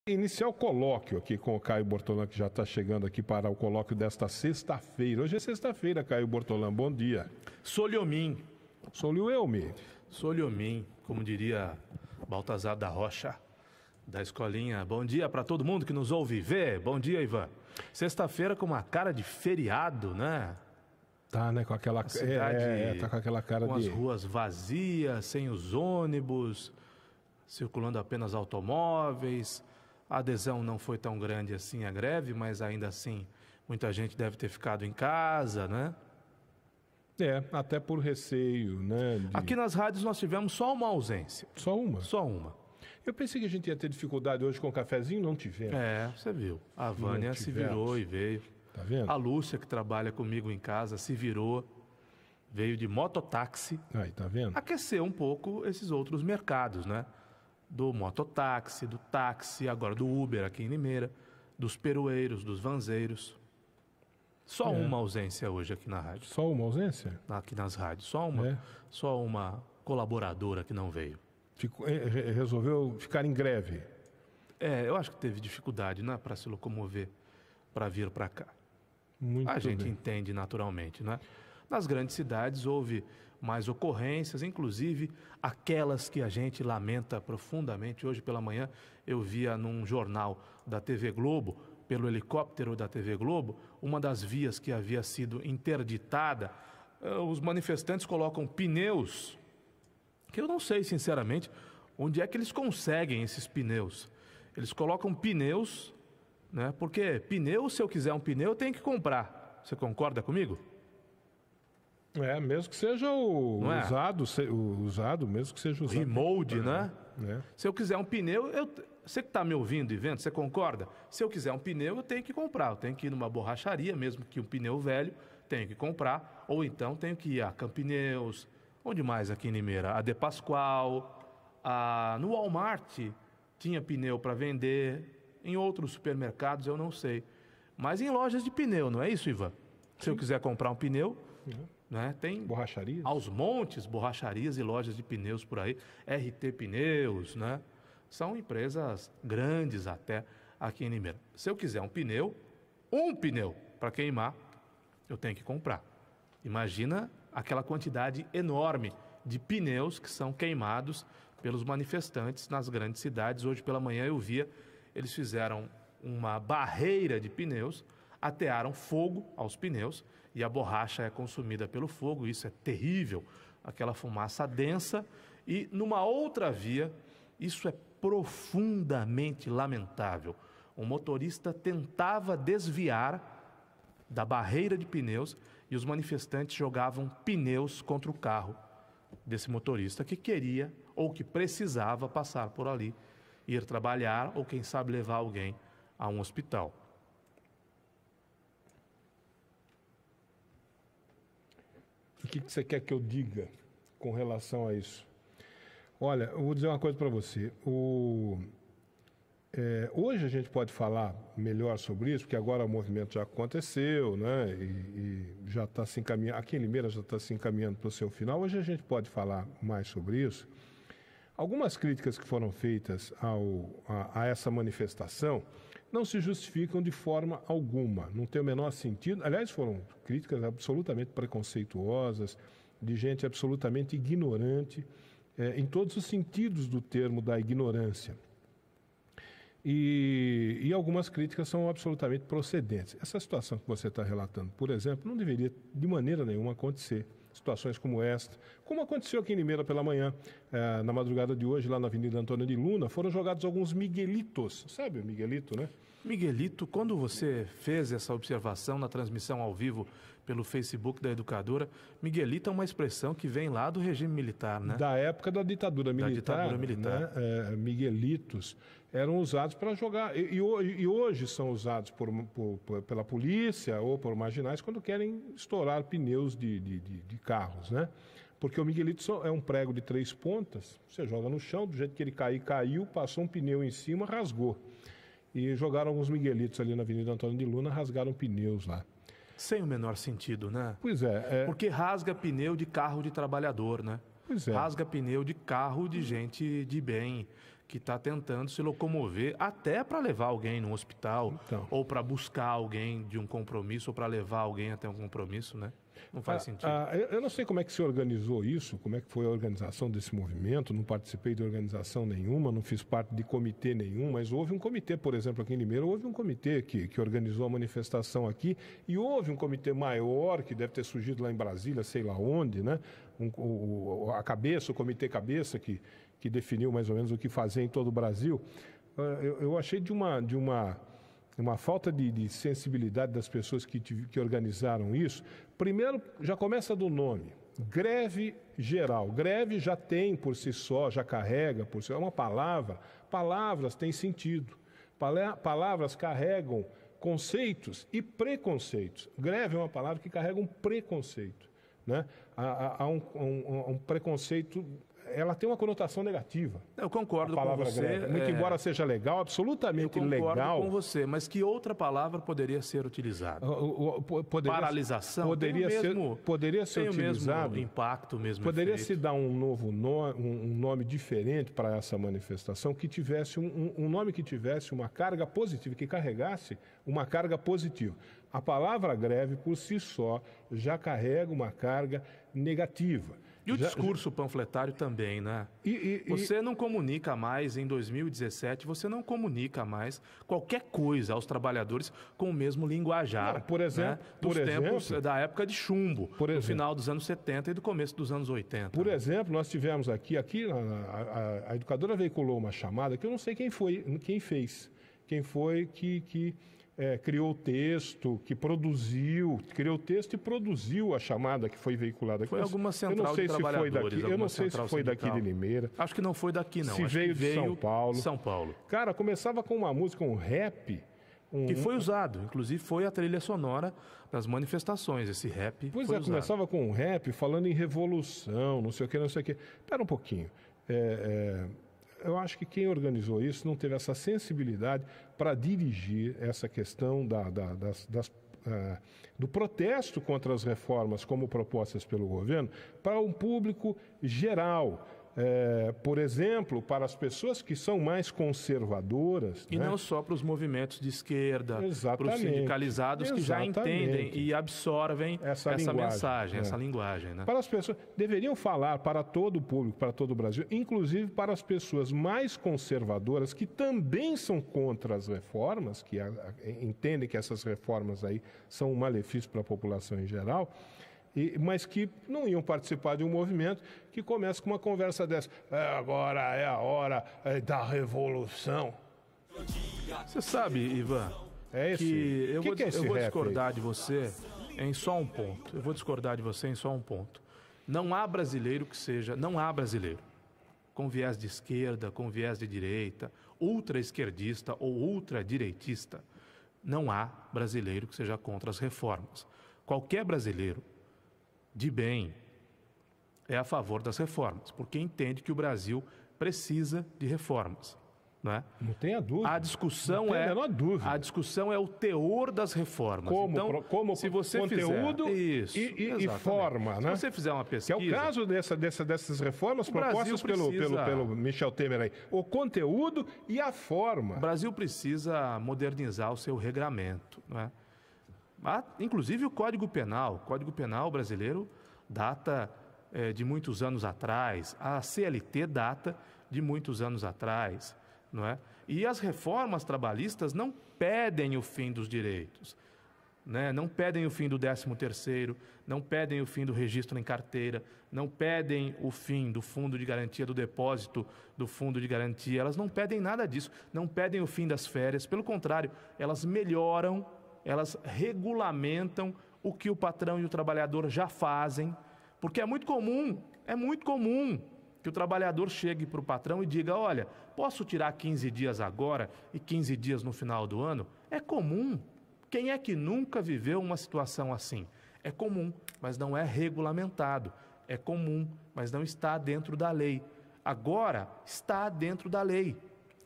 Iniciar o colóquio aqui com o Caio Bortolã, que já está chegando aqui para o colóquio desta sexta-feira. Hoje é sexta-feira, Caio Bortolã, bom dia. Soliomim. Soliuelmi. Soliomim, como diria Baltazar da Rocha, da escolinha. Bom dia para todo mundo que nos ouve e vê. Bom dia, Ivan. Sexta-feira com uma cara de feriado, né? Tá, né? Com aquela, tá com aquela cara com de... as ruas vazias, sem os ônibus, circulando apenas automóveis. A adesão não foi tão grande assim à greve, mas ainda assim muita gente deve ter ficado em casa, né? Até por receio, né? Aqui nas rádios nós tivemos só uma ausência. Só uma? Só uma. Eu pensei que a gente ia ter dificuldade hoje com o cafezinho, não tivemos. Você viu. A Vânia se virou e veio. Tá vendo? A Lúcia, que trabalha comigo em casa, se virou, veio de mototáxi. Aí, tá vendo? Aquecer um pouco esses outros mercados, né? Do mototáxi, do táxi, agora do Uber aqui em Limeira, dos peroeiros, dos vanzeiros. Só uma ausência hoje aqui na rádio. Só uma ausência? Aqui nas rádios. Só uma colaboradora que não veio. Resolveu ficar em greve? Eu acho que teve dificuldade, né, para se locomover, para vir para cá. A gente entende naturalmente, né? Nas grandes cidades houve mais ocorrências, inclusive aquelas que a gente lamenta profundamente. Hoje pela manhã eu via num jornal da TV Globo, pelo helicóptero da TV Globo, uma das vias que havia sido interditada. Os manifestantes colocam pneus, que eu não sei sinceramente onde é que eles conseguem esses pneus. Eles colocam pneus, né? Porque pneu, se eu quiser um pneu, eu tenho que comprar. Você concorda comigo? Mesmo que seja usado, mesmo que seja usado. Remold, né? É. Se eu quiser um pneu, você que está me ouvindo e vendo, você concorda? Se eu quiser um pneu, eu tenho que comprar. Eu tenho que ir numa borracharia, mesmo que um pneu velho, tenho que comprar. Ou então tenho que ir a Campneus, onde mais aqui em Limeira? A De Pascoal, no Walmart tinha pneu para vender, em outros supermercados eu não sei. Mas em lojas de pneu, não é isso, Ivan? Se eu quiser comprar um pneu... Né? Tem borracharias? Aos montes, borracharias e lojas de pneus por aí, RT Pneus, né? São empresas grandes até aqui em Limeira. Se eu quiser um pneu para queimar, eu tenho que comprar. Imagina aquela quantidade enorme de pneus que são queimados pelos manifestantes nas grandes cidades. Hoje pela manhã eu via, eles fizeram uma barreira de pneus, atearam fogo aos pneus e a borracha é consumida pelo fogo. Isso é terrível, aquela fumaça densa. E numa outra via, isso é profundamente lamentável. O motorista tentava desviar da barreira de pneus e os manifestantes jogavam pneus contra o carro desse motorista que queria ou que precisava passar por ali, ir trabalhar ou quem sabe levar alguém a um hospital. O que você quer que eu diga com relação a isso? Olha, eu vou dizer uma coisa para você. Hoje a gente pode falar melhor sobre isso, porque agora o movimento já aconteceu, né? E já está se encaminhando, aqui em Limeira já está se encaminhando para o seu final. Hoje a gente pode falar mais sobre isso. Algumas críticas que foram feitas a essa manifestação não se justificam de forma alguma, não tem o menor sentido. Aliás, foram críticas absolutamente preconceituosas, de gente absolutamente ignorante, em todos os sentidos do termo da ignorância. E algumas críticas são absolutamente procedentes. Essa situação que você está relatando, por exemplo, não deveria de maneira nenhuma acontecer. Situações como esta, como aconteceu aqui em Limeira pela manhã, na madrugada de hoje, lá na Avenida Antônio de Luna, foram jogados alguns miguelitos. Sabe o miguelito, né? Miguelito, quando você fez essa observação na transmissão ao vivo pelo Facebook da Educadora, Miguelito é uma expressão que vem lá do regime militar, né? Da época da ditadura militar. Né? Miguelitos eram usados para jogar, e hoje são usados pela polícia ou por marginais quando querem estourar pneus de carros, né? Porque o miguelito é um prego de 3 pontas, você joga no chão, do jeito que ele caiu, passou um pneu em cima, rasgou. E jogaram alguns miguelitos ali na Avenida Antônio de Luna, rasgaram pneus lá. Sem o menor sentido, né? Pois é. Porque rasga pneu de carro de trabalhador, né? Pois é. Rasga pneu de carro de gente de bem, que está tentando se locomover até para levar alguém no hospital, ou para buscar alguém de um compromisso, ou para levar alguém até um compromisso, né? Não faz sentido. Eu não sei como é que se organizou isso, como é que foi a organização desse movimento, não participei de organização nenhuma, não fiz parte de comitê nenhum, mas houve um comitê, por exemplo, aqui em Limeira, houve um comitê que organizou a manifestação aqui, e houve um comitê maior, que deve ter surgido lá em Brasília, sei lá onde, né? O comitê cabeça, que definiu mais ou menos o que fazer em todo o Brasil. Eu achei de uma falta de sensibilidade das pessoas que organizaram isso. Primeiro, já começa do nome, greve geral. Greve já tem por si só, já carrega por si só, é uma palavra. Palavras têm sentido. Palavras carregam conceitos e preconceitos. Greve é uma palavra que carrega um preconceito, né? Há um preconceito. Ela tem uma conotação negativa. Eu concordo com você. Greve. Muito embora seja legal, absolutamente legal. Eu concordo com você, mas que outra palavra poderia ser utilizada? Paralisação? Poderia ser tem utilizado. O mesmo impacto, o mesmo Poderia efeito. se dar um novo um nome diferente para essa manifestação, que tivesse um nome que tivesse uma carga positiva, que carregasse uma carga positiva. A palavra greve, por si só, já carrega uma carga negativa. E o discurso panfletário também, né? Você não comunica mais, em 2017, você não comunica mais qualquer coisa aos trabalhadores com o mesmo linguajar. Não, por exemplo, né? Dos tempos da época de chumbo, no final dos anos 70 e do começo dos anos 80. Por exemplo, nós tivemos aqui a educadora veiculou uma chamada que eu não sei quem fez, quem foi que criou o texto, criou o texto e produziu a chamada que foi veiculada aqui. Foi alguma central de trabalhadores. Eu não sei se foi daqui de Limeira. Acho que não foi daqui, não. Se veio de São Paulo. Cara, começava com uma música, um rap. Que foi usado, inclusive foi a trilha sonora das manifestações, esse rap. Pois é, começava com um rap falando em revolução, não sei o que, não sei o que. Espera um pouquinho. Eu acho que quem organizou isso não teve essa sensibilidade para dirigir essa questão do protesto contra as reformas como propostas pelo governo para um público geral. Por exemplo, para as pessoas que são mais conservadoras. E né? não só para os movimentos de esquerda, para os sindicalizados que já entendem e absorvem essa mensagem, essa linguagem. Né? Para as pessoas, deveriam falar para todo o público, para todo o Brasil, inclusive para as pessoas mais conservadoras que também são contra as reformas, que entendem que essas reformas aí são um malefício para a população em geral, mas que não iam participar de um movimento que começa com uma conversa dessa. Agora é a hora da revolução. Você sabe, Ivan, que eu vou discordar de você em só um ponto. Não há brasileiro com viés de esquerda, com viés de direita, ultra-esquerdista ou ultradireitista. Não há brasileiro que seja contra as reformas. Qualquer brasileiro de bem é a favor das reformas, porque entende que o Brasil precisa de reformas, não é? Não tenha dúvida. A discussão não tem a menor dúvida. A discussão é o teor das reformas. Como se você conteúdo fizer, e forma, né? Se você fizer uma pesquisa, que é o caso dessas reformas propostas pelo Michel Temer aí, o conteúdo e a forma. O Brasil precisa modernizar o seu regramento, não é? Inclusive o Código Penal brasileiro data de muitos anos atrás, a CLT data de muitos anos atrás, não é? E as reformas trabalhistas não pedem o fim dos direitos, né? Não pedem o fim do 13º, não pedem o fim do registro em carteira, não pedem o fim do fundo de garantia, do depósito do fundo de garantia, elas não pedem nada disso, não pedem o fim das férias, pelo contrário, elas melhoram, elas regulamentam o que o patrão e o trabalhador já fazem, porque é muito comum que o trabalhador chegue para o patrão e diga, olha, posso tirar 15 dias agora e 15 dias no final do ano? É comum. Quem é que nunca viveu uma situação assim? É comum, mas não é regulamentado. É comum, mas não está dentro da lei. Agora está dentro da lei.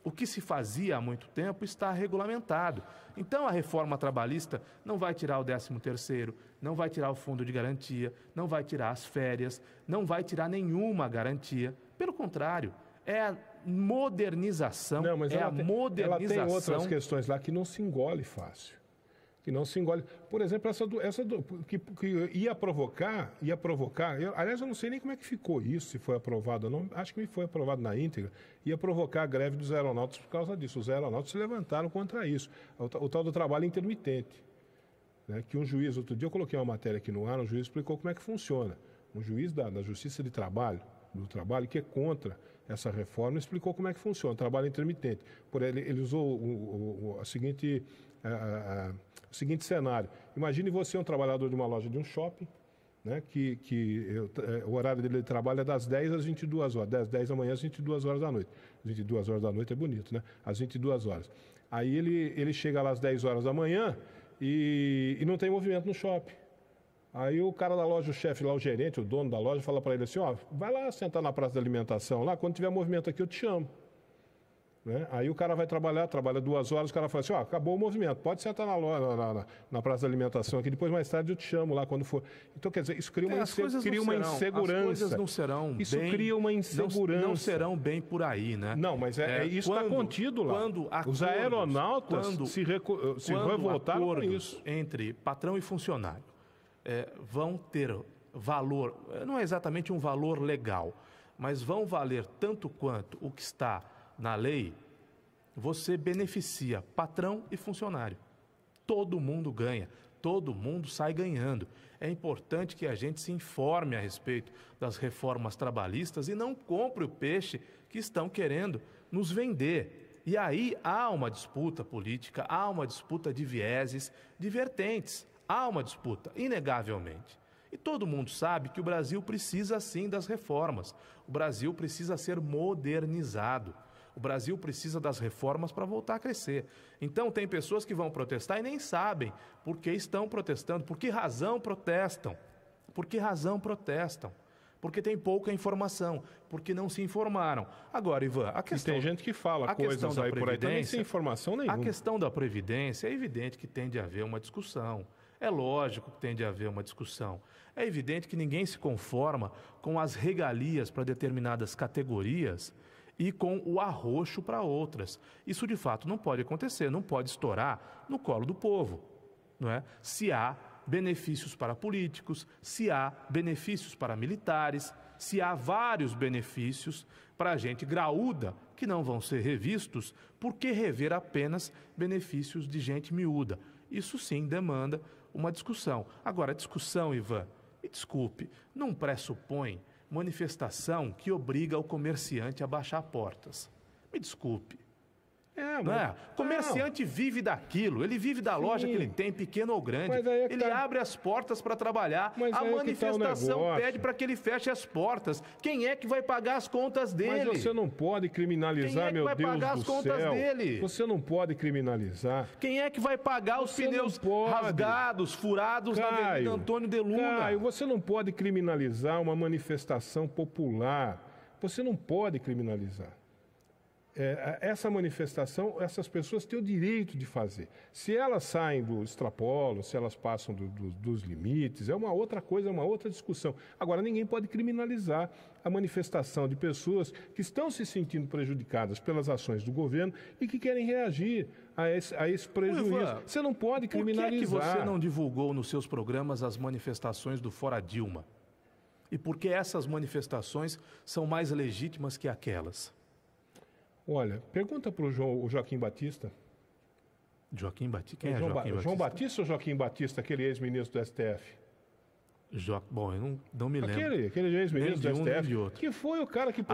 O que se fazia há muito tempo está regulamentado. Então, a reforma trabalhista não vai tirar o 13º, não vai tirar o fundo de garantia, não vai tirar as férias, não vai tirar nenhuma garantia. Pelo contrário, é modernização. Não, mas ela tem outras questões lá que não se engole fácil. Que não se engole. Por exemplo, que ia provocar. Aliás, eu não sei nem como é que ficou isso, se foi aprovado ou não. Acho que foi aprovado na íntegra. Ia provocar a greve dos aeronautas por causa disso. Os aeronautas se levantaram contra isso. O tal do trabalho intermitente. Né? Que um juiz, outro dia eu coloquei uma matéria aqui no ar, um juiz explicou como é que funciona. Um juiz da Justiça de Trabalho, que é contra essa reforma, explicou como é que funciona o trabalho intermitente. Ele usou o seguinte cenário. Imagine você um trabalhador de uma loja de um shopping, né, o horário dele de trabalho é das 10 às 22 horas, das 10 da manhã às 22 horas da noite. 22 horas da noite é bonito, né? Às 22 horas. Aí ele chega lá às 10 horas da manhã e não tem movimento no shopping. Aí o cara da loja, o chefe lá, o gerente, o dono da loja, fala para ele assim, ó, vai lá sentar na praça da alimentação lá, quando tiver movimento aqui eu te chamo. Né? Aí o cara vai trabalha 2 horas, o cara fala assim, ó, acabou o movimento, pode sentar na loja, na praça da alimentação aqui, depois mais tarde eu te chamo lá quando for. Então, quer dizer, isso cria uma insegurança. As coisas não serão isso cria uma insegurança. Não serão bem por aí, né? Não, mas isso está contido lá. Os aeronautas se revoltaram com isso. Entre patrão e funcionário vão ter valor, não é exatamente um valor legal, mas vão valer tanto quanto o que está na lei, você beneficia patrão e funcionário. Todo mundo ganha, todo mundo sai ganhando. É importante que a gente se informe a respeito das reformas trabalhistas e não compre o peixe que estão querendo nos vender. E aí há uma disputa política, há uma disputa de vieses, de vertentes. Há uma disputa, inegavelmente. E todo mundo sabe que o Brasil precisa, sim, das reformas. O Brasil precisa ser modernizado. O Brasil precisa das reformas para voltar a crescer. Então, tem pessoas que vão protestar e nem sabem por que estão protestando, por que razão protestam. Por que razão protestam? Porque tem pouca informação, porque não se informaram. Agora, Ivan, a questão... E tem gente que fala coisas aí por aí também sem informação nenhuma. A questão da Previdência, é evidente que tem de haver uma discussão. É lógico que tem de haver uma discussão. É evidente que ninguém se conforma com as regalias para determinadas categorias e com o arroxo para outras. Isso, de fato, não pode acontecer, não pode estourar no colo do povo, não é? Se há benefícios para políticos, se há benefícios para militares, se há vários benefícios para a gente graúda que não vão ser revistos, por que rever apenas benefícios de gente miúda? Isso sim demanda uma discussão. Agora, a discussão, Ivan, me desculpe, não pressupõe manifestação que obriga o comerciante a baixar portas. Me desculpe. Não é? O comerciante vive daquilo, ele vive da loja que ele tem, pequeno ou grande. Ele abre as portas para trabalhar. A manifestação pede para que ele feche as portas. Quem é que vai pagar as contas dele? Mas você não pode criminalizar, meu Deus do céu. Quem é que vai pagar as contas dele? Você não pode criminalizar. Quem é que vai pagar os pneus rasgados, furados na Avenida Antônio de Luna? Caio, você não pode criminalizar uma manifestação popular. Você não pode criminalizar. Essa manifestação, essas pessoas têm o direito de fazer. Se elas saem do extrapolo, se elas passam dos limites, é uma outra coisa, é uma outra discussão. Agora, ninguém pode criminalizar a manifestação de pessoas que estão se sentindo prejudicadas pelas ações do governo e que querem reagir a esse prejuízo. Ivan, você não pode criminalizar. Por que você não divulgou nos seus programas as manifestações do Fora Dilma? E por que essas manifestações são mais legítimas que aquelas? Olha, pergunta para o Joaquim Batista. Joaquim Batista? Quem é Joaquim Batista? João Batista ou Joaquim Batista, aquele ex-ministro do STF? Bom, eu não me lembro. Aquele ex-ministro do STF, que foi o cara que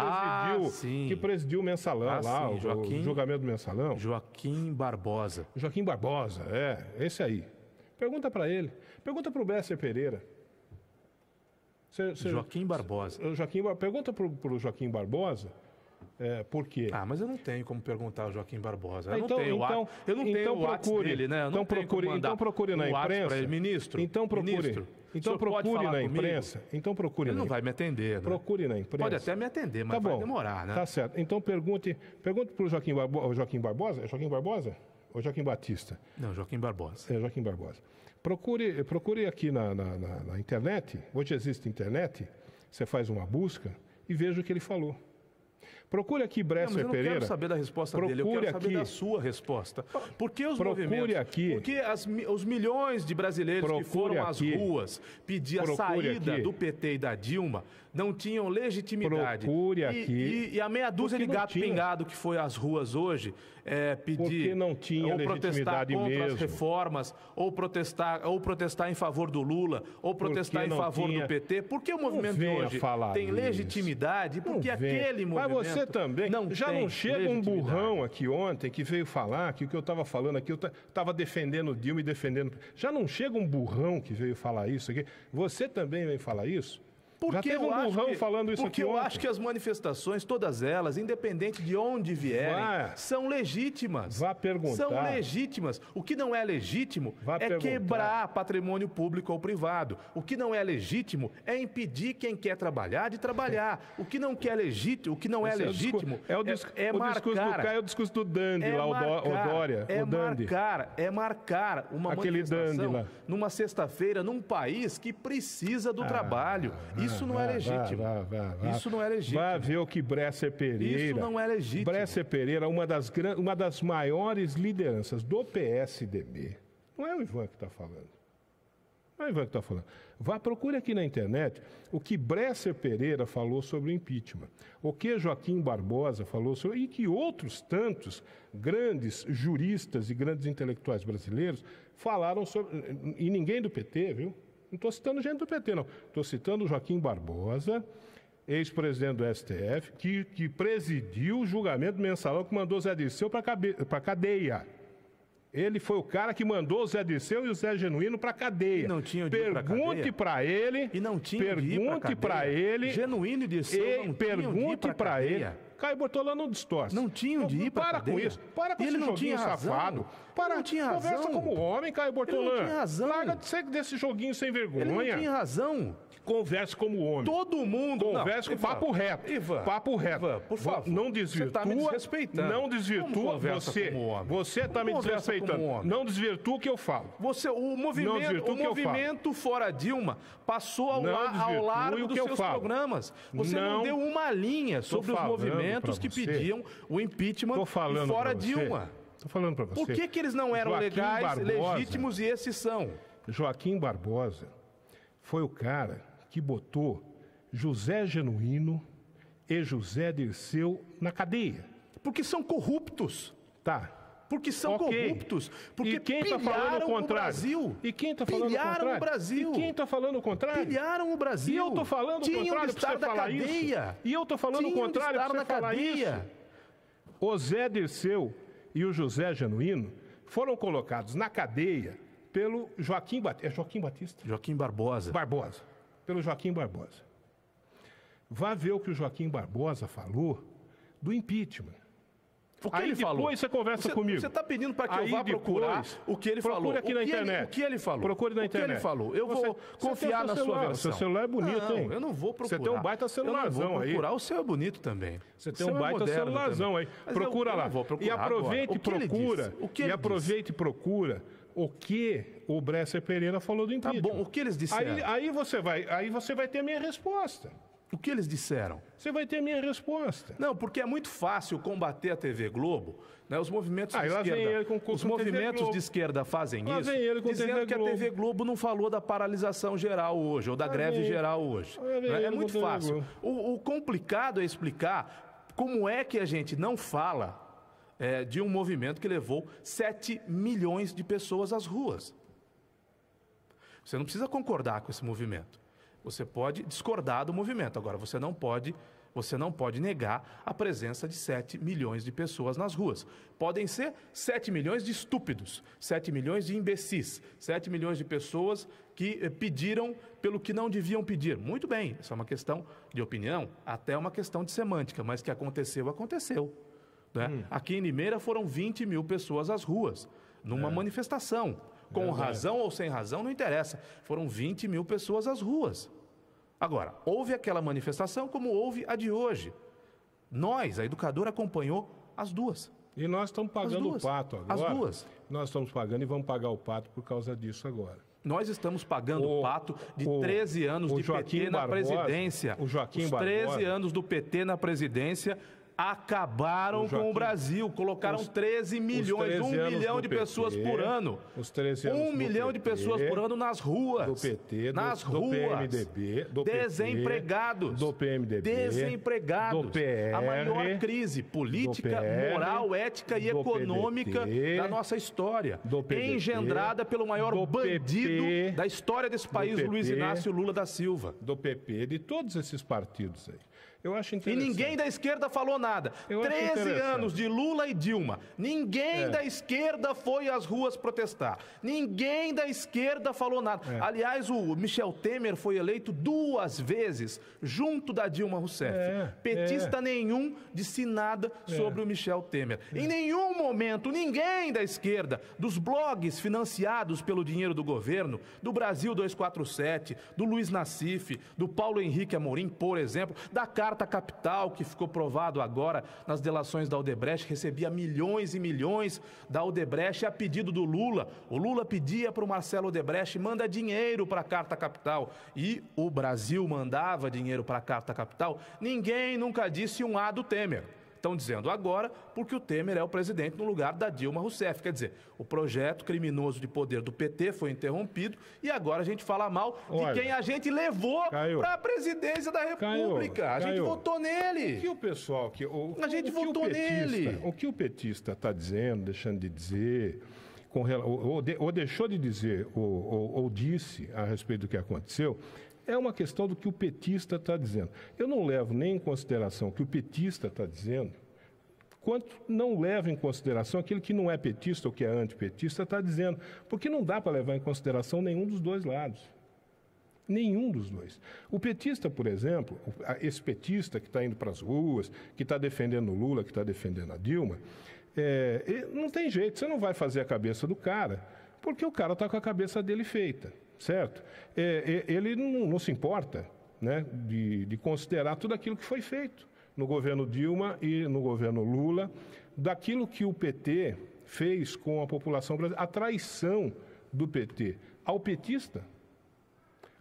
presidiu o mensalão lá, o julgamento do mensalão. Joaquim Barbosa. Joaquim Barbosa, esse aí. Pergunta para ele. Pergunta para o Besser Pereira. Joaquim Barbosa. Pergunta para o Joaquim Barbosa. Por quê? Mas eu não tenho como perguntar ao Joaquim Barbosa. Eu não tenho o WhatsApp dele, né? Então procure na imprensa. Ministro, então procure na imprensa. Então procure. Ele não vai me atender, né? Procure na imprensa. Pode até me atender, mas vai demorar, né? Tá certo. Então pergunte para o Joaquim Barbosa. É Joaquim Barbosa ou Joaquim Batista? Não, Joaquim Barbosa. É Joaquim Barbosa. Procure aqui na internet. Hoje existe internet. Você faz uma busca e veja o que ele falou. Procure aqui Bresser Pereira. Eu não quero saber da resposta dele, eu quero saber da sua resposta. Por que os movimentos, por que os milhões de brasileiros que foram às ruas pedir a saída do PT e da Dilma não tinham legitimidade? Procure aqui. E a meia dúzia de gato pingado que foi às ruas hoje pedir porque não tinha ou protestar contra as reformas, ou protestar em favor do Lula, ou protestar em favor do PT. Por que o movimento de hoje tem legitimidade? Porque aquele movimento... Mas você também, já não chega um burrão aqui ontem que veio falar que o que eu estava falando aqui, eu estava defendendo o Dilma e defendendo... Já não chega um burrão que veio falar isso aqui? Você também vem falar isso? Porque eu acho que as manifestações, todas elas, independente de onde vierem, são legítimas. Vá perguntar. São legítimas. O que não é legítimo quebrar patrimônio público ou privado. O que não é legítimo é impedir quem quer trabalhar de trabalhar. O que não é legítimo é marcar. É o discurso do Dandy lá, o Dória. É marcar uma manifestação numa sexta-feira num país que precisa do trabalho. Isso não é legítimo. Isso não é legítimo. Vai ver o que Bresser Pereira... Isso não é legítimo. Bresser Pereira, uma das maiores lideranças do PSDB. Não é o Ivan que está falando. Não é o Ivan que está falando. Procure aqui na internet o que Bresser Pereira falou sobre o impeachment. O que Joaquim Barbosa falou sobre... E que outros tantos grandes juristas e grandes intelectuais brasileiros falaram sobre... E ninguém do PT, viu? Não estou citando gente do PT, não. Estou citando o Joaquim Barbosa, ex-presidente do STF, que presidiu o julgamento mensalão que mandou o Zé Dirceu para a cadeia. Ele foi o cara que mandou o Zé Dirceu e o Zé Genuíno para a cadeia. E não tinha pergunte para ele. E não tinha pergunte para ele. Genuíno e Dirceu não pergunte para ele. Caio Bortolã não distorce. Não tinha de ir para com isso. Para com esse joguinho safado. Não tinha razão. Conversa como homem, Caio Bortolã. Ele não tinha razão. Larga desse joguinho sem vergonha. Ele não tinha razão. Converse como homem. Todo mundo. Converse com papo reto. Ivan, papo reto. Ivan, por favor. Não desvirtua. Você está me desrespeitando. Não desvirtua você. Você está me desrespeitando. Não desvirtua o que eu falo. O movimento fora Dilma passou ao largo dos seus programas. Você não deu uma linha sobre os movimentos que pediam o impeachment e fora Dilma. Estou falando para você. Por que eles não eram legais, legítimos e esses são? Joaquim Barbosa foi o cara que botou José Genuíno e José Dirceu na cadeia. Porque são corruptos. Tá. Porque são corruptos. Porque pilharam o Brasil. E quem está falando o contrário? Pilharam o Brasil. E quem está falando o contrário? Pilharam o Brasil. E eu estou falando o contrário para você falar isso. E eu estou falando o contrário para você falar isso. O Zé Dirceu e o José Genuíno foram colocados na cadeia pelo Joaquim Batista. É Joaquim Batista? Joaquim Barbosa. Pelo Joaquim Barbosa. Vá ver o que o Joaquim Barbosa falou do impeachment. O que ele falou? Depois você conversa comigo. Você está pedindo para que eu vá procurar o que ele falou. Procure aqui na internet. O que ele falou? Procure na internet. O que ele falou? Eu vou confiar na sua versão. Seu celular é bonito, hein? Eu não vou procurar. Você tem um baita celularzão aí. Eu não vou procurar. O seu é bonito também. Você tem um baita celularzão aí. Procura lá. E aproveite e procura. E aproveite e procura o que o Bresser Pereira falou do impeachment. Tá bom. O que eles disseram? Aí você vai ter a minha resposta. O que eles disseram? Você vai ter a minha resposta. Não, porque é muito fácil combater a TV Globo. Né? Os movimentos de esquerda fazem isso, dizendo que a TV Globo não falou da paralisação geral hoje, ou da greve geral hoje. É muito fácil. O complicado é explicar como é que a gente não fala de um movimento que levou 7 milhões de pessoas às ruas. Você não precisa concordar com esse movimento. Você pode discordar do movimento. Agora, você não pode negar a presença de 7 milhões de pessoas nas ruas. Podem ser 7 milhões de estúpidos, 7 milhões de imbecis, 7 milhões de pessoas que pediram pelo que não deviam pedir. Muito bem, isso é uma questão de opinião, até uma questão de semântica, mas que aconteceu, aconteceu. Né? Aqui em Limeira foram 20 mil pessoas às ruas, numa manifestação. Com razão ou sem razão, não interessa. Foram 20 mil pessoas às ruas. Agora, houve aquela manifestação como houve a de hoje. Nós, a Educadora, acompanhou as duas. E nós estamos pagando o pato agora. As duas. Nós estamos pagando e vamos pagar o pato por causa disso agora. Nós estamos pagando o pato de 13 anos de PT na presidência. O Joaquim Barbosa. 13 anos do PT na presidência acabaram com o Brasil, colocaram 13 milhões, 1 milhão de pessoas por ano. Os 13 anos 1 milhão de pessoas por ano nas ruas. Do PT, nas do ruas. PMDB, do desempregados. PT, do PMDB, desempregados. do PR, a maior crise política, PR, moral, ética e econômica PDT, da nossa história. do PDT, engendrada pelo maior bandido PP, da história desse país, PP, Luiz Inácio Lula da Silva. Do PP, de todos esses partidos aí. Eu acho E interessante. ninguém da esquerda falou nada. Eu acho 13 interessante. anos de Lula e Dilma. Ninguém da esquerda foi às ruas protestar. Ninguém da esquerda falou nada. Aliás, o Michel Temer foi eleito 2 vezes junto da Dilma Rousseff. Petista nenhum disse nada sobre o Michel Temer. Em nenhum momento, ninguém da esquerda, dos blogs financiados pelo dinheiro do governo, do Brasil 247, do Luiz Nassif, do Paulo Henrique Amorim, por exemplo, da Carta Capital, que ficou provado agora nas delações da Odebrecht, recebia milhões e milhões da Odebrecht a pedido do Lula. O Lula pedia para o Marcelo Odebrecht, manda dinheiro para a Carta Capital. E o Brasil mandava dinheiro para a Carta Capital. Ninguém nunca disse um A do Temer. Estão dizendo agora porque o Temer é o presidente no lugar da Dilma Rousseff. Quer dizer, o projeto criminoso de poder do PT foi interrompido e agora a gente fala mal de quem a gente levou para a presidência da República. A gente votou nele. O que o pessoal... A gente votou nele. O que o petista está dizendo, deixando de dizer, ou deixou de dizer, ou disse a respeito do que aconteceu, é uma questão do que o petista está dizendo. Eu não levo nem em consideração o que o petista está dizendo, quanto não levo em consideração aquilo que não é petista ou que é antipetista está dizendo, porque não dá para levar em consideração nenhum dos dois lados. Nenhum dos dois. O petista, por exemplo, esse petista que está indo para as ruas, que está defendendo o Lula, que está defendendo a Dilma, não tem jeito, você não vai fazer a cabeça do cara, porque o cara está com a cabeça dele feita. Certo? Ele não se importa, né, de considerar tudo aquilo que foi feito no governo Dilma e no governo Lula, daquilo que o PT fez com a população brasileira, a traição do PT ao petista,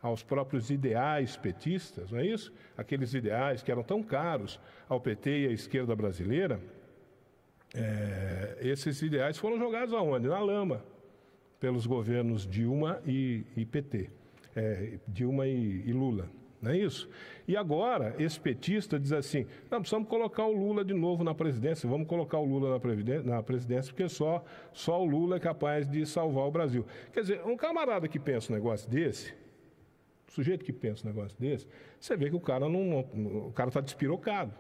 aos próprios ideais petistas, não é isso? Aqueles ideais que eram tão caros ao PT e à esquerda brasileira, esses ideais foram jogados aonde? Na lama. Pelos governos Dilma e PT, Dilma e Lula, não é isso? E agora, esse petista diz assim, não, precisamos colocar o Lula de novo na presidência, vamos colocar o Lula na presidência, porque só o Lula é capaz de salvar o Brasil. Quer dizer, um camarada que pensa um negócio desse, o sujeito que pensa um negócio desse, você vê que o cara está despirocado.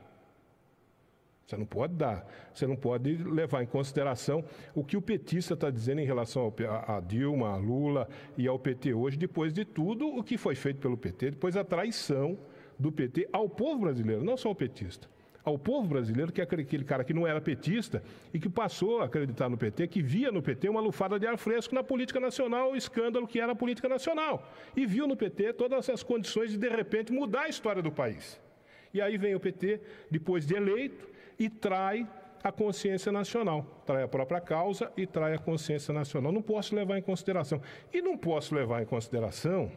Você não pode levar em consideração o que o petista está dizendo em relação a Dilma, a Lula e ao PT hoje, depois de tudo o que foi feito pelo PT, depois da traição do PT ao povo brasileiro, não só ao petista, ao povo brasileiro, que é aquele cara que não era petista e que passou a acreditar no PT, que via no PT uma lufada de ar fresco na política nacional, o escândalo que era a política nacional, e viu no PT todas as condições de repente, mudar a história do país. E aí vem o PT, depois de eleito, e trai a consciência nacional, trai a própria causa e trai a consciência nacional. Não posso levar em consideração. E não posso levar em consideração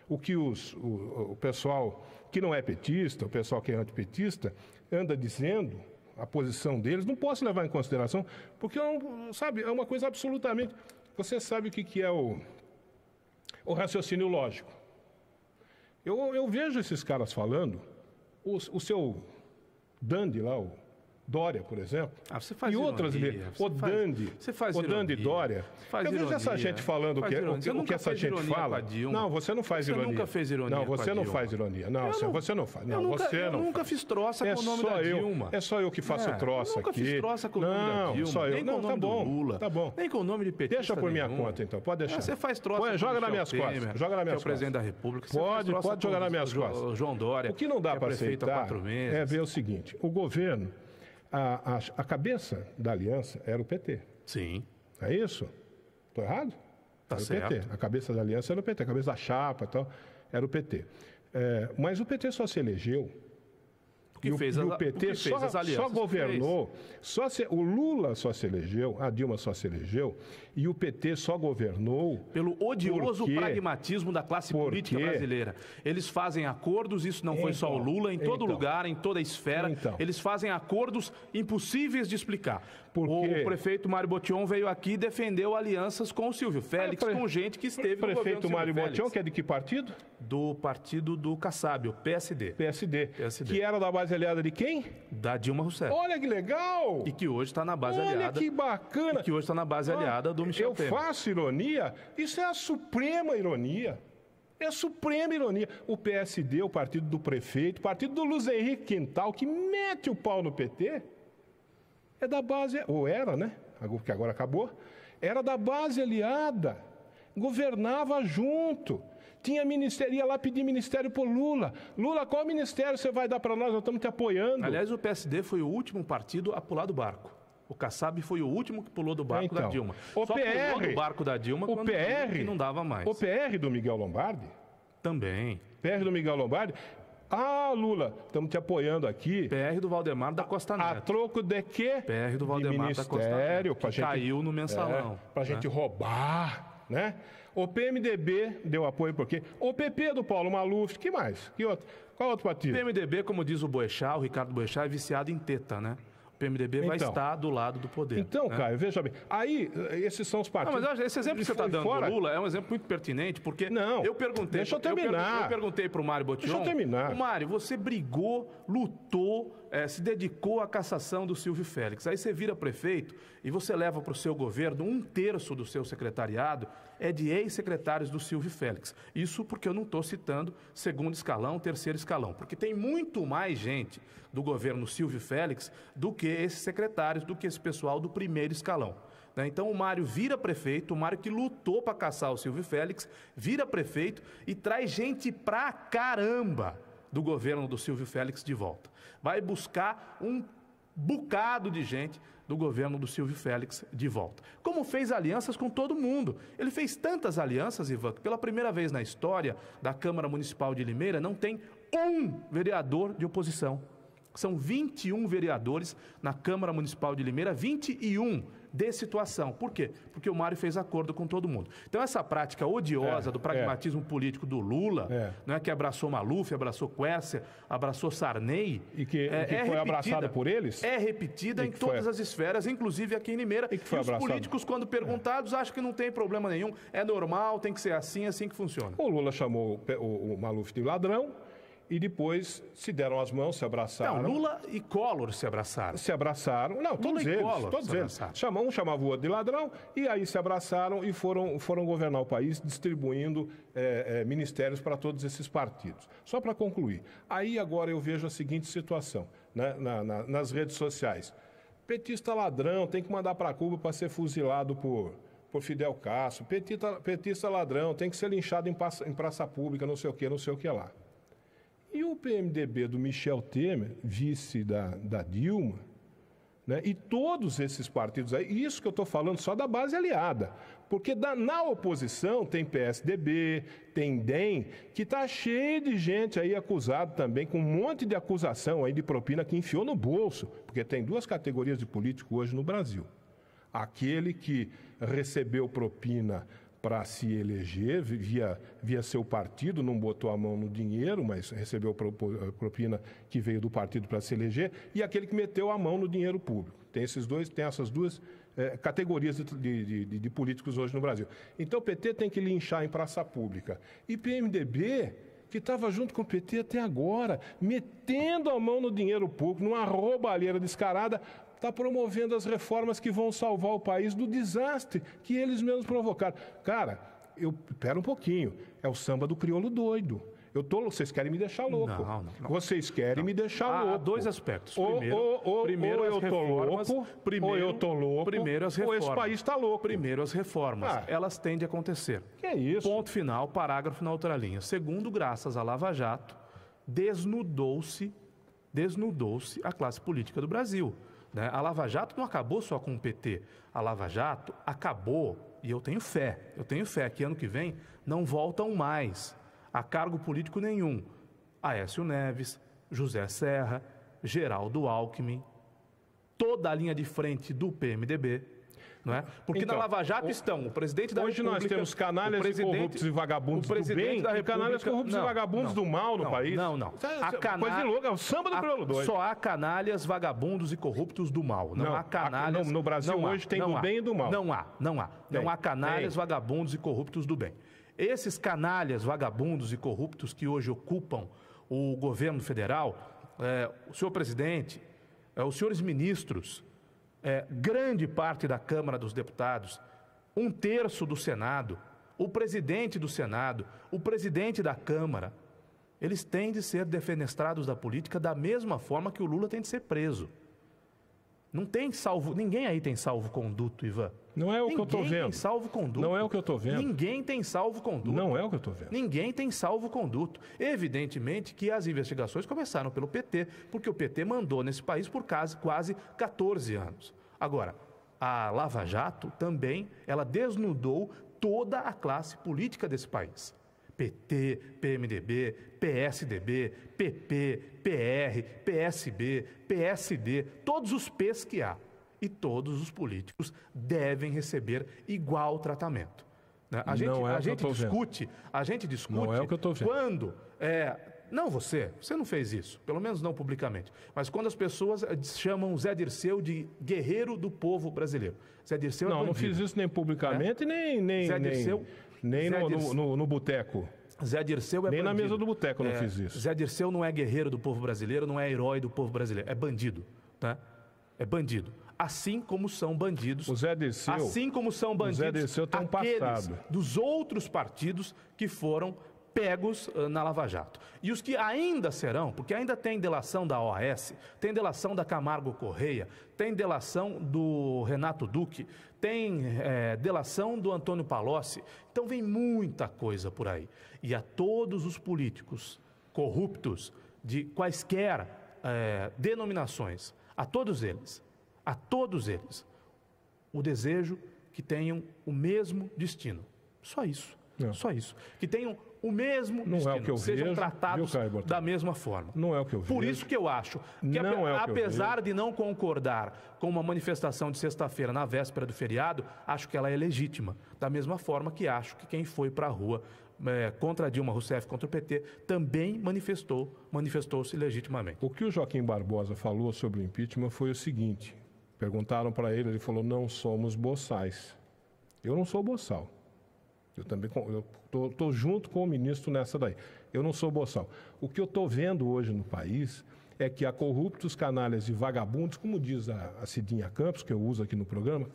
o que o pessoal que não é petista, o pessoal que é antipetista, anda dizendo, a posição deles, não posso levar em consideração, porque, sabe, é uma coisa absolutamente... Você sabe o que é o raciocínio lógico. Eu vejo esses caras falando, o seu dandy lá, o Dória, por exemplo, você faz e outras ironia, o Dandy Dória. Eu vejo essa gente falando o que essa gente fala. Não, você não faz ironia. Você nunca fez ironia. Não, você não faz ironia. Não, você não faz. Não, você não. Eu nunca fiz troça com o nome da Dilma. É só eu que faço troça aqui. Eu nunca fiz troça com o nome da Dilma. Não, só eu. Nem com o nome do Lula. Tá bom. Nem com o nome de petista. Deixa por minha conta, então. Pode deixar. Você faz troça. Joga nas minhas costas. Joga nas minhas costas. Que é o presidente da República. Pode jogar nas minhas costas. João Dória. O que não dá para aceitar é ver o seguinte: o governo. A cabeça da aliança era o PT. Sim. É isso? Estou errado? Tá certo. PT. A cabeça da aliança era o PT, a cabeça da chapa e tal, era o PT. Mas o PT só se elegeu que fez o PT as alianças. Só governou, o Lula só se elegeu, a Dilma só se elegeu, e o PT só governou... Pelo odioso pragmatismo da classe política brasileira. Eles fazem acordos, isso não foi só o Lula, em todo lugar, em toda a esfera, eles fazem acordos impossíveis de explicar. O prefeito Mário Botion veio aqui e defendeu alianças com o Silvio Félix, com gente que esteve no governo. O prefeito Mário Botion, que é de que partido? Do partido do Kassab, o PSD. PSD. Que era da base aliada de quem? Da Dilma Rousseff. Olha que legal! E que hoje está na base aliada. Olha que bacana! E que hoje está na base aliada do Michel Temer. Eu faço ironia? Isso é a suprema ironia. É a suprema ironia. O PSD, o partido do prefeito, o partido do Luiz Henrique Quintal, que mete o pau no PT, é da base, ou era, né? Porque agora acabou. Era da base aliada. Governava junto. Tinha ministério, ia lá pedir ministério pro Lula. Lula, qual ministério você vai dar para nós? Nós estamos te apoiando. Aliás, o PSD foi o último partido a pular do barco. O Kassab foi o último que pulou do barco da Dilma. Só pulou do barco da Dilma quando que não dava mais. O PR do Miguel Lombardi? Também. PR do Miguel Lombardi? Ah, Lula, estamos te apoiando aqui. PR do Valdemar da Costa Neto. A troco de quê? PR do Valdemar da Costa Neto, que caiu no mensalão. Para a gente roubar, né? O PMDB deu apoio por quê? O PP do Paulo Maluf, que mais? Que outro? Qual outro partido? O PMDB, como diz o Boechat, o Ricardo Boechat, é viciado em teta, né? O PMDB vai estar do lado do poder. Então, né? Caio, veja bem. Aí, esses são os partidos... Não, mas esse exemplo que você está dando do Lula é um exemplo muito pertinente, porque eu perguntei... Deixa eu terminar. Eu perguntei para o Mário Botion... Deixa eu terminar. Mário, você brigou, lutou, se dedicou à cassação do Silvio Félix. Aí você vira prefeito e você leva para o seu governo 1/3 do seu secretariado é de ex-secretários do Silvio Félix. Isso porque eu não estou citando segundo escalão, terceiro escalão, porque tem muito mais gente do governo Silvio Félix do que esses secretários, do que esse pessoal do primeiro escalão. Então o Mário vira prefeito, o Mário que lutou para caçar o Silvio Félix, vira prefeito e traz gente pra caramba do governo do Silvio Félix de volta. Vai buscar um bocado de gente do governo do Silvio Félix de volta. Como fez alianças com todo mundo. Ele fez tantas alianças, Ivan, que pela primeira vez na história da Câmara Municipal de Limeira não tem um vereador de oposição. São 21 vereadores na Câmara Municipal de Limeira, 21 de situação. Por quê? Porque o Mário fez acordo com todo mundo. Então essa prática odiosa do pragmatismo político do Lula, né, que abraçou Maluf, abraçou Quercia, abraçou Sarney... E que foi abraçada por eles? É repetida em todas as esferas, inclusive aqui em Limeira. E os políticos, quando perguntados, acham que não tem problema nenhum, é normal, tem que ser assim, assim que funciona. O Lula chamou o Maluf de ladrão, e depois se deram as mãos, se abraçaram. Não, Lula e Collor se abraçaram. Se abraçaram. Não, todos eles. Um chamava o outro de ladrão e aí se abraçaram e foram governar o país distribuindo ministérios para todos esses partidos. Só para concluir. Aí agora eu vejo a seguinte situação, né, nas redes sociais. Petista ladrão, tem que mandar para Cuba para ser fuzilado por Fidel Castro. Petista ladrão, tem que ser linchado em praça pública, não sei o que lá. E o PMDB do Michel Temer, vice da Dilma, né? E todos esses partidos aí, isso que eu estou falando só da base aliada, porque na oposição tem PSDB, tem DEM, que está cheio de gente aí acusada também, com um monte de acusação aí de propina que enfiou no bolso, porque tem duas categorias de político hoje no Brasil. Aquele que recebeu propina para se eleger via seu partido, não botou a mão no dinheiro, mas recebeu propina que veio do partido para se eleger, e aquele que meteu a mão no dinheiro público. Tem essas duas categorias de políticos hoje no Brasil. Então o PT tem que linchar em praça pública. E PMDB, que estava junto com o PT até agora, metendo a mão no dinheiro público, numa roubalheira descarada, está promovendo as reformas que vão salvar o país do desastre que eles mesmos provocaram. Cara, espera um pouquinho, é o samba do crioulo doido. Vocês querem me deixar louco. Não. Vocês querem me deixar louco. Há dois aspectos. Primeiro eu estou louco, ou eu estou louco, primeiro as reformas. Ou esse país está louco. Primeiro as reformas. Elas têm de acontecer. Que é isso? Ponto final, parágrafo na outra linha. Segundo, graças à Lava Jato, desnudou-se a classe política do Brasil. A Lava Jato não acabou só com o PT. A Lava Jato acabou, e eu tenho fé que ano que vem não voltam mais a cargo político nenhum. Aécio Neves, José Serra, Geraldo Alckmin, toda a linha de frente do PMDB, não é? Porque Então, na Lava Jato estão o presidente da Hoje República... nós temos canalhas corruptos e vagabundos do bem e canalhas corruptos e vagabundos do mal no país. Não. Coisa de louca, é o samba do crioulo doido. Só há canalhas, vagabundos e corruptos do mal. Não há canalhas... No Brasil hoje tem do bem e do mal. Não há canalhas, vagabundos e corruptos do bem. Esses canalhas, vagabundos e corruptos que hoje ocupam o governo federal, o senhor presidente, os senhores ministros, grande parte da Câmara dos Deputados, 1/3 do Senado, o presidente do Senado, o presidente da Câmara, eles têm de ser defenestrados da política da mesma forma que o Lula tem de ser preso. Não tem ninguém aí tem salvo-conduto, Ivan. Não é o que eu estou vendo. Ninguém tem salvo-conduto. Não é o que eu estou vendo. Ninguém tem salvo-conduto. Não é o que eu estou vendo. Ninguém tem salvo-conduto. Evidentemente que as investigações começaram pelo PT, porque o PT mandou nesse país por quase 14 anos. Agora, a Lava Jato também, ela desnudou toda a classe política desse país. PT, PMDB, PSDB, PP, PR, PSB, PSD, todos os P's que há. E todos os políticos devem receber igual tratamento. Né? A gente discute não é o que eu tô vendo. Quando... Não você não fez isso, pelo menos não publicamente. Mas quando as pessoas chamam Zé Dirceu de guerreiro do povo brasileiro. Zé Dirceu não fiz isso nem publicamente, nem no boteco. Zé Dirceu é nem bandido. Na mesa do boteco eu não fiz isso. Zé Dirceu não é guerreiro do povo brasileiro, não é herói do povo brasileiro, é bandido. Tá? É bandido. Assim como são bandidos. O Zé Dirceu. Assim como são bandidos. O Zé Dirceu tem um passado. Dos outros partidos que foram pegos na Lava Jato. E os que ainda serão, porque ainda tem delação da OAS, tem delação da Camargo Correia, tem delação do Renato Duque, tem delação do Antônio Palocci. Então vem muita coisa por aí. E a todos os políticos corruptos de quaisquer denominações, a todos eles, o desejo que tenham o mesmo destino. Só isso. Só isso. Que tenham o mesmo destino, é o que eu sejam vejo, tratados da mesma forma. Não é o que eu vejo. Por isso que eu acho que, apesar de não concordar com uma manifestação de sexta-feira na véspera do feriado, acho que ela é legítima. Da mesma forma que acho que quem foi para a rua contra a Dilma Rousseff, contra o PT, também manifestou-se legitimamente. O que o Joaquim Barbosa falou sobre o impeachment foi o seguinte: perguntaram para ele falou, não somos boçais. Eu não sou boçal. Eu também estou junto com o ministro nessa daí. Eu não sou boçal. O que eu estou vendo hoje no país é que há corruptos, canalhas e vagabundos, como diz a Cidinha Campos, que eu uso aqui no programa,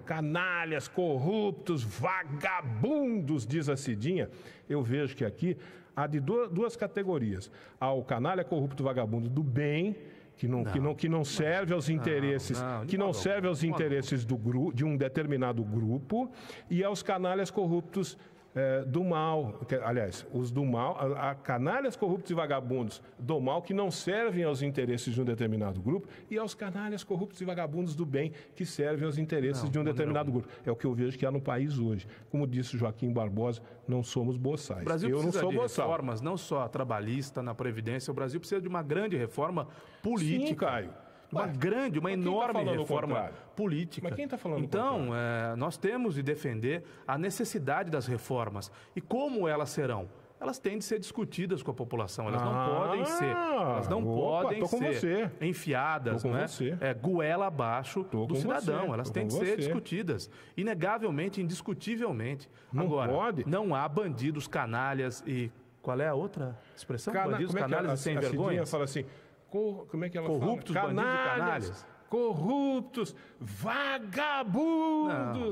canalhas, corruptos, vagabundos, diz a Cidinha. Eu vejo que aqui há de duas categorias. Há o canalha, corrupto, vagabundo do bem, que não serve aos interesses, serve aos interesses de um determinado grupo, e aos canalhas corruptos do mal, aliás, os do mal, canalhas corruptos e vagabundos do mal que não servem aos interesses de um determinado grupo, e aos canalhas corruptos e vagabundos do bem que servem aos interesses de um determinado grupo. É o que eu vejo que há no país hoje. Como disse Joaquim Barbosa, não somos boçais. O Brasil eu não precisa sou de boçal. Reformas, não só trabalhista, na Previdência. O Brasil precisa de uma grande reforma política. Sim, Caio. Uma enorme reforma política. Mas quem está falando Então, nós temos de defender a necessidade das reformas. E como elas serão? Elas têm de ser discutidas com a população. Elas não podem ser enfiadas, goela abaixo do cidadão. Elas têm de ser discutidas. Inegavelmente, indiscutivelmente. Agora, não há bandidos, canalhas e... Qual é a outra expressão? Bandidos, canalhas e sem vergonha? Fala assim... Como é que ela corruptos, fala? Bandidos e canalhas. Corruptos, vagabundos,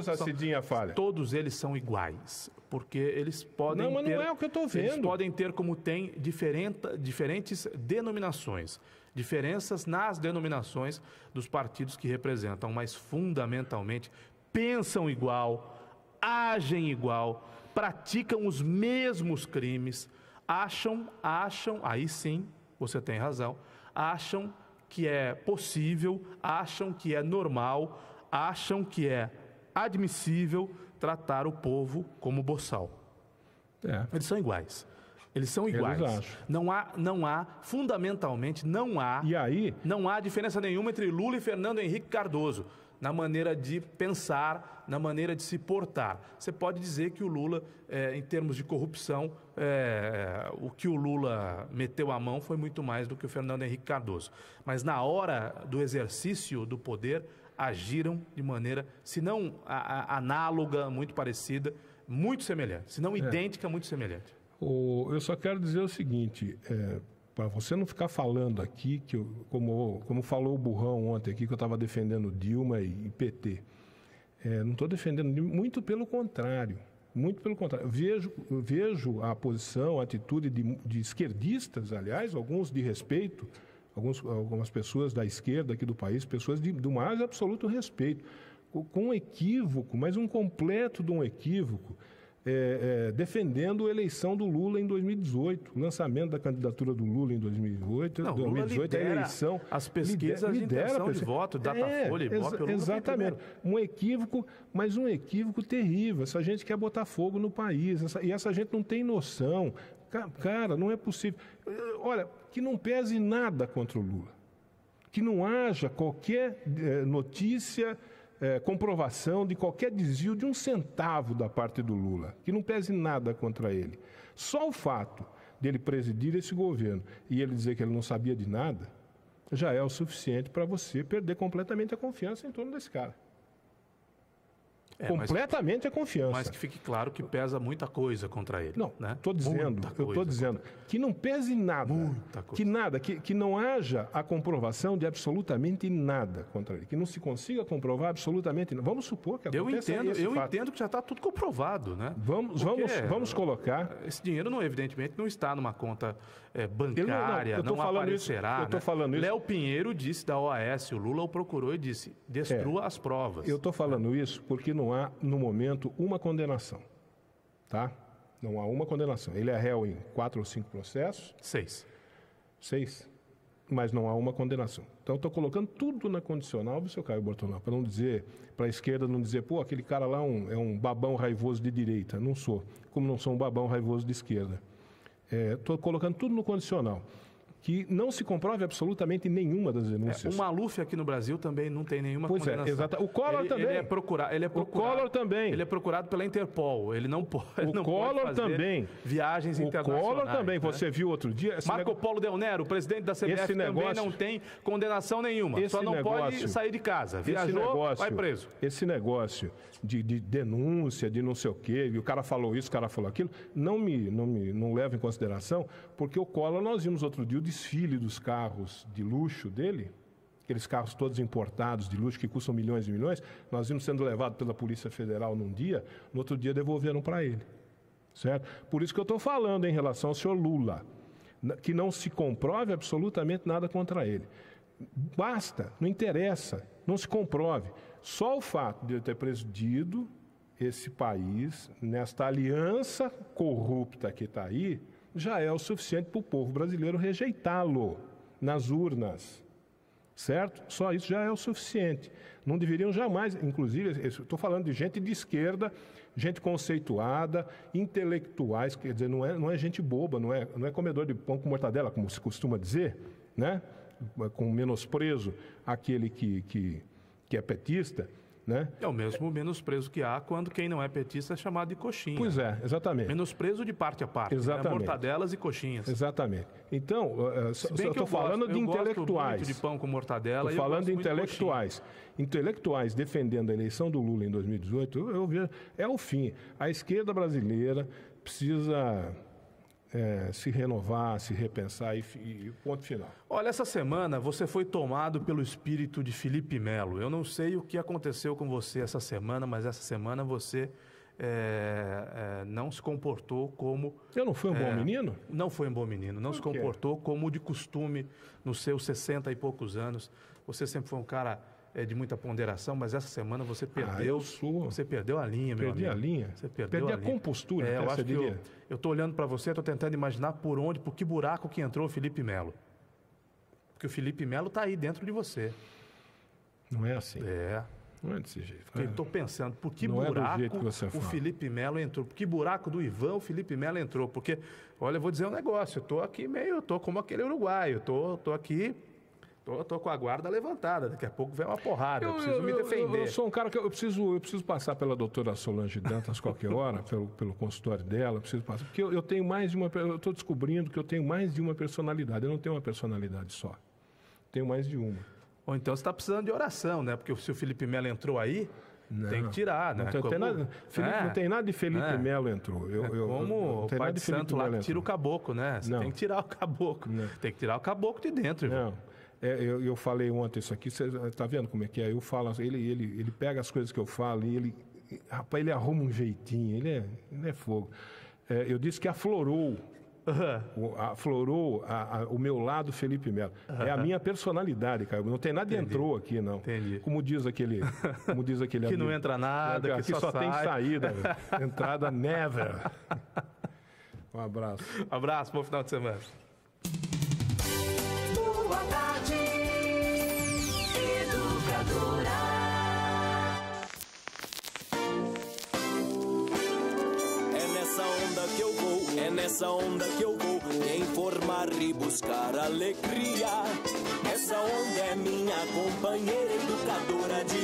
a Cidinha fala. Todos eles são iguais, porque eles podem mas não é o que eu estou vendo. Eles podem ter, como tem, diferentes denominações, diferenças nas denominações dos partidos que representam, mas fundamentalmente pensam igual, agem igual, praticam os mesmos crimes, acham, aí sim, você tem razão, acham que é possível, acham que é normal, acham que é admissível tratar o povo como boçal. Eles são iguais. Eles são iguais. Eles acham. Não há, fundamentalmente, E aí? não há diferença nenhuma entre Lula e Fernando Henrique Cardoso na maneira de pensar, na maneira de se portar. Você pode dizer que o Lula, em termos de corrupção, o que o Lula meteu a mão foi muito mais do que o Fernando Henrique Cardoso. Mas na hora do exercício do poder, agiram de maneira, se não análoga, muito parecida, muito semelhante. Se não idêntica, muito semelhante. Eu só quero dizer o seguinte, para você não ficar falando aqui, como falou o Burrão ontem aqui, que eu estava defendendo Dilma e PT. Não estou defendendo Dilma, muito pelo contrário. Muito pelo contrário. Vejo a posição, a atitude de esquerdistas, aliás, alguns de respeito, algumas pessoas da esquerda aqui do país, pessoas do mais absoluto respeito, com um equívoco, mas um completo de um equívoco, defendendo a eleição do Lula em 2018, o lançamento da candidatura do Lula em 2018, Não, 2018 Lula a eleição. As pesquisas de intenção de voto, Datafolha, Ibope, exatamente. Um equívoco, mas um equívoco terrível. Essa gente quer botar fogo no país, e essa gente não tem noção. Cara, não é possível. Olha, que não pese nada contra o Lula. Que não haja qualquer notícia, comprovação de qualquer desvio de um centavo da parte do Lula. Que não pese nada contra ele. Só o fato dele presidir esse governo e ele dizer que ele não sabia de nada, já é o suficiente para você perder completamente a confiança em torno desse cara. Completamente a confiança. Mas que fique claro que pesa muita coisa contra ele. Não, né? eu estou dizendo que não pese nada. Que não haja a comprovação de absolutamente nada contra ele. Que não se consiga comprovar absolutamente nada. Vamos supor que aconteça Eu entendo que já está tudo comprovado, né? Vamos colocar... Esse dinheiro, evidentemente, não está numa conta bancária, não aparecerá. Eu estou falando isso... Léo Pinheiro disse da OAS, o Lula o procurou e disse, destrua as provas. Eu estou falando isso porque não há, no momento, uma condenação. Tá? Não há uma condenação. Ele é réu em 4 ou 5 processos. 6. Mas não há uma condenação. Então, eu estou colocando tudo na condicional do seu Caio Bortolão, para não dizer, para a esquerda não dizer, pô, aquele cara lá é um babão raivoso de direita. Não sou. Como não sou um babão raivoso de esquerda. Estou colocando tudo no condicional. Que não se comprove absolutamente nenhuma das denúncias. O Maluf aqui no Brasil também não tem nenhuma condenação. Exato. O Collor também. O Collor também. Ele é procurado pela Interpol. Ele não pode, fazer também. Viagens internacionais. O Collor também. Né? Você viu outro dia... Marco Polo Del Nero, presidente da CBF, também não tem condenação nenhuma. Só não pode sair de casa. Viajou, vai preso. Esse negócio de denúncia, de não sei o quê, e o cara falou isso, o cara falou aquilo, não leva em consideração, porque o Collor, nós vimos outro dia o desfile dos carros de luxo dele, aqueles carros todos importados de luxo que custam milhões e milhões, nós vimos sendo levado pela Polícia Federal num dia, no outro dia devolveram para ele. Certo? Por isso que eu estou falando em relação ao senhor Lula, que não se comprove absolutamente nada contra ele. Basta, não interessa, não se comprove. Só o fato de ele ter presidido esse país, nesta aliança corrupta que está aí, já é o suficiente para o povo brasileiro rejeitá-lo nas urnas. Certo? Só isso já é o suficiente. Não deveriam jamais, inclusive, estou falando de gente de esquerda, gente conceituada, intelectuais, quer dizer, não é gente boba, não é comedor de pão com mortadela, como se costuma dizer, né? Com menosprezo àquele que é petista, né? É o mesmo menosprezo que há quando quem não é petista é chamado de coxinha. Pois é, exatamente. Menosprezo de parte a parte. Exatamente. Né? Mortadelas e coxinhas. Exatamente. Então, eu estou falando de intelectuais. Gosto muito de pão com mortadela. Estou falando de intelectuais. Intelectuais defendendo a eleição do Lula em 2018, eu vejo, é o fim. A esquerda brasileira precisa... se renovar, se repensar e ponto final. Olha, essa semana você foi tomado pelo espírito de Felipe Melo. Eu não sei o que aconteceu com você essa semana, mas essa semana você não se comportou como... Eu não fui um bom menino? Não foi um bom menino. Não se comportou como de costume nos seus 60 e poucos anos. Você sempre foi um cara... de muita ponderação, mas essa semana você perdeu. Você perdeu a linha, meu amigo. Perdi a linha. Você perdeu a compostura. Eu acho que eu estou olhando para você, estou tentando imaginar por que buraco que entrou o Felipe Melo. Porque o Felipe Melo está aí dentro de você. Não é assim. Não é desse jeito. Eu estou pensando, por que não buraco é do jeito que você o fala. Felipe Melo entrou? Por que buraco do Ivan o Felipe Melo entrou? Porque, olha, eu vou dizer um negócio, eu estou aqui eu estou como aquele uruguaio, estou aqui, estou com a guarda levantada, daqui a pouco vem uma porrada, eu preciso me defender. Eu sou um cara que eu preciso passar pela doutora Solange Dantas qualquer hora, pelo consultório dela, preciso passar, porque eu tenho mais de uma, eu estou descobrindo que eu tenho mais de uma personalidade, eu não tenho uma personalidade só, tenho mais de uma. Ou então você está precisando de oração, né? Porque se o Felipe Melo entrou aí, tem que tirar, né? Não tem nada de Felipe Melo entrou. Como o Pai de Santo lá que tira o caboclo, né? Você tem que tirar o caboclo. Tem que tirar o caboclo de dentro, Ivan. Não. Eu falei ontem isso aqui, você está vendo como é que é? Eu falo, ele pega as coisas que eu falo e ele arruma um jeitinho, ele é fogo. Eu disse que aflorou o meu lado Felipe Melo. É a minha personalidade, cara. Não tem nada de entrou aqui, não. Entendi. Como diz aquele que amigo. Não entra nada, aqui que só sai. tem saída. Entrada never. Um abraço. Abraço, bom final de semana. Boa tarde, Educadora. É nessa onda que eu vou informar e buscar alegria. Essa onda é minha companheira educadora de